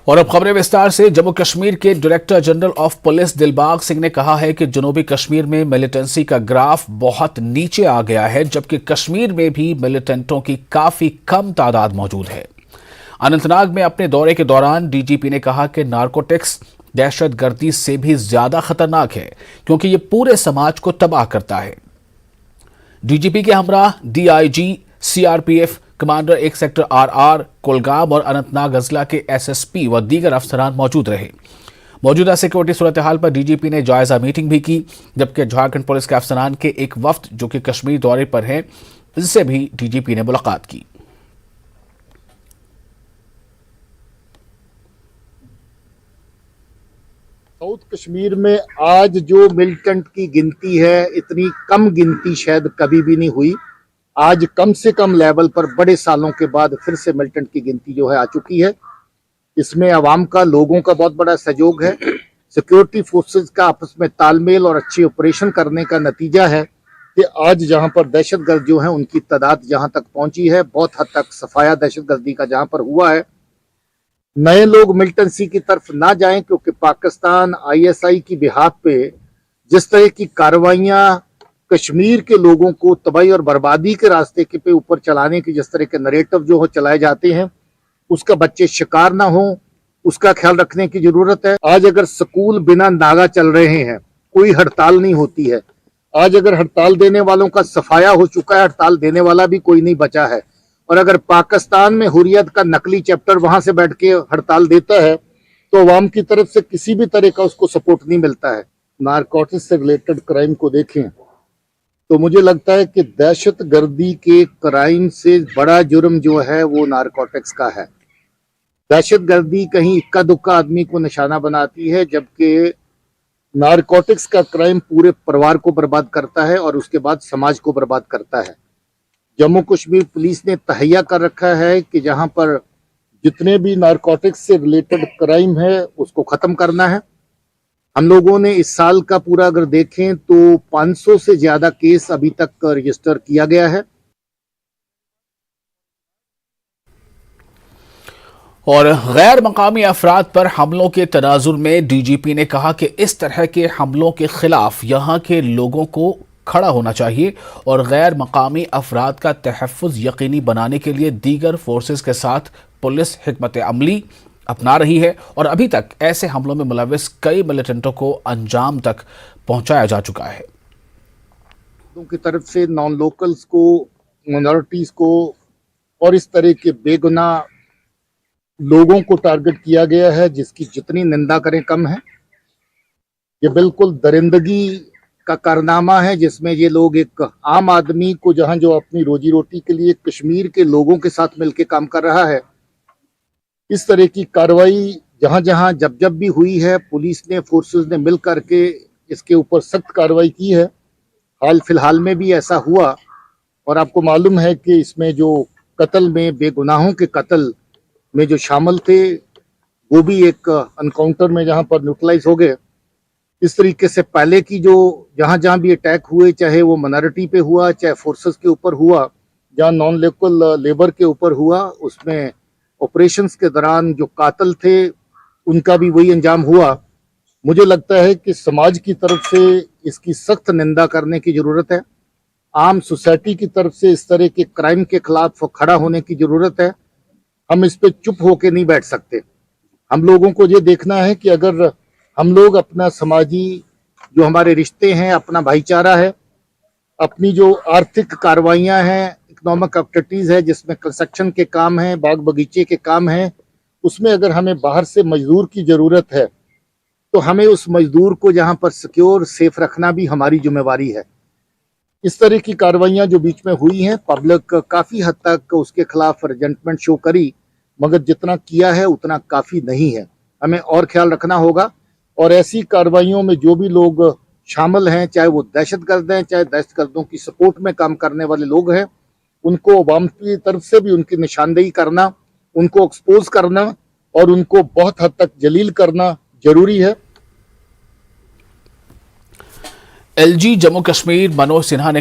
और अब खबरें विस्तार से। जम्मू कश्मीर के director general of police Dilbag Singh ने कहा है कि जनूबी कश्मीर में मिलिटेंसी का ग्राफ बहुत नीचे आ गया है, जबकि कश्मीर में भी मिलिटेंटों की काफी कम तादाद मौजूद है। अनंतनाग में अपने दौरे के दौरान डीजीपी ने कहा कि नारकोटिक्स दहशतगर्दी से भी ज्यादा खतरनाक है, क्योंकि ये पूरे समाज को तबाह करता है। डीजीपी के हमरा DIG, CRPF commander 1 sector RR Kulgam और अनंतनाग अजला के एसएसपी व दीगर अफसरान मौजूद रहे। मौजूदा सिक्योरिटी सूरत हाल पर डीजीपी ने जायजा मीटिंग भी की, जबकि झारखंड पुलिस के अफसरान के एक वफ्द जो कि कश्मीर दौरे पर है, इससे भी डीजीपी ने मुलाकात की। साउथ कश्मीर में आज जो मिलिटेंट की गिनती है, इतनी कम गिनती शायद कभी भी नहीं हुई। आज कम से कम लेवल पर बड़े सालों के बाद फिर से मिलिटेंट की गिनती जो है आ चुकी है। इसमें आवाम का, लोगों का बहुत बड़ा सहयोग है। सिक्योरिटी फोर्सेस का आपस में तालमेल और अच्छे ऑपरेशन करने का नतीजा है कि आज जहां पर दहशतगर्द जो है उनकी तादाद जहां तक पहुंची है, बहुत हद तक सफाया दहशतगर्दी का जहां पर हुआ है। नए लोग मिलिटेंसी की तरफ ना जाएं, क्योंकि पाकिस्तान आईएसआई की बिहाफ पे जिस तरह की कार्रवाइयां कश्मीर के लोगों को तबाही और बर्बादी के रास्ते के पे ऊपर चलाने की जिस तरह के नरेटिव जो हो चलाए जाते हैं, उसका बच्चे शिकार ना हो, उसका ख्याल रखने की जरूरत है। आज अगर स्कूल बिना नागा चल रहे हैं, कोई हड़ताल नहीं होती है। आज अगर हड़ताल देने वालों का सफाया हो चुका है, हड़ताल देने वाला भी कोई नहीं बचा है। और अगर पाकिस्तान में हुर्रियत का नकली चैप्टर वहां से बैठ के हड़ताल देता है, तो अवाम की तरफ से किसी भी तरह का उसको सपोर्ट नहीं मिलता है। नारकोटिक्स से रिलेटेड क्राइम को देखें तो मुझे लगता है कि दहशतगर्दी के क्राइम से बड़ा जुर्म जो है वो नारकोटिक्स का है। दहशतगर्दी कहीं इक्का दुक्का आदमी को निशाना बनाती है, जबकि नारकोटिक्स का क्राइम पूरे परिवार को बर्बाद करता है और उसके बाद समाज को बर्बाद करता है। जम्मू कश्मीर पुलिस ने तहैया कर रखा है कि जहां पर जितने भी नारकोटिक्स से रिलेटेड क्राइम है उसको खत्म करना है। हम लोगों ने इस साल का पूरा अगर देखें तो 500 से ज्यादा केस अभी तक रजिस्टर किया गया है। और गैर मकामी अफराद पर हमलों के तनाजुर में डीजीपी ने कहा कि इस तरह के हमलों के खिलाफ यहां के लोगों को खड़ा होना चाहिए और गैर मकामी अफराद का तहफ़्फ़ुज़ यकीनी बनाने के लिए दीगर फोर्सेस के साथ पुलिस हिकमत अमली अपना रही है और अभी तक ऐसे हमलों में मुलविस कई मिलिटेंटों को अंजाम तक पहुंचाया जा चुका है। की तरफ से नॉन लोकल्स को, माइनॉरिटीज को और इस तरह के बेगुनाह लोगों को टारगेट किया गया है, जिसकी जितनी निंदा करें कम है। ये बिल्कुल दरिंदगी का कारनामा है, जिसमें ये लोग एक आम आदमी को जहां जो अपनी रोजी रोटी के लिए कश्मीर के लोगों के साथ मिलकर काम कर रहा है, इस तरह की कार्रवाई जहां जहां जब जब भी हुई है, पुलिस ने, फोर्सेस ने मिल करके इसके ऊपर सख्त कार्रवाई की है। हाल फिलहाल में भी ऐसा हुआ और आपको मालूम है कि इसमें जो कत्ल में, बेगुनाहों के कत्ल में जो शामिल थे, वो भी एक एनकाउंटर में जहां पर न्यूट्रलाइज हो गए। इस तरीके से पहले की जो जहां जहां भी अटैक हुए, चाहे वो माइनॉरिटी पे हुआ, चाहे फोर्सेस के ऊपर हुआ, जहां नॉन लोकल लेबर के ऊपर हुआ, उसमें ऑपरेशंस के दौरान जो कातिल थे उनका भी वही अंजाम हुआ। मुझे लगता है कि समाज की तरफ से इसकी सख्त निंदा करने की जरूरत है। आम सोसाइटी की तरफ से इस तरह के क्राइम के खिलाफ खड़ा होने की जरूरत है। हम इस पे चुप होके नहीं बैठ सकते। हम लोगों को ये देखना है कि अगर हम लोग अपना समाजी जो हमारे रिश्ते हैं, अपना भाईचारा है, अपनी जो आर्थिक कार्रवाइयां हैं, इकोनॉमिक एक्टिविटीज है, जिसमें कंस्ट्रक्शन के काम हैं, बाग बगीचे के काम हैं, उसमें अगर हमें बाहर से मजदूर की जरूरत है तो हमें उस मजदूर को जहां पर सिक्योर, सेफ रखना भी हमारी जिम्मेवारी है। इस तरह की कार्रवाइयां जो बीच में हुई हैं, पब्लिक काफी हद तक उसके खिलाफ रिजेंटमेंट शो करी, मगर जितना किया है उतना काफी नहीं है। हमें और ख्याल रखना होगा और ऐसी कार्रवाइयों में जो भी लोग शामिल हैं, चाहे वो दहशतगर्द हैं, चाहे दहशतगर्दों की सपोर्ट में काम करने वाले लोग हैं, उनको अवाम की तरफ से भी उनकी निशानदेही करना, उनको एक्सपोज करना और उनको बहुत हद तक जलील करना जरूरी है। एलजी जम्मू कश्मीर मनोज सिन्हा ने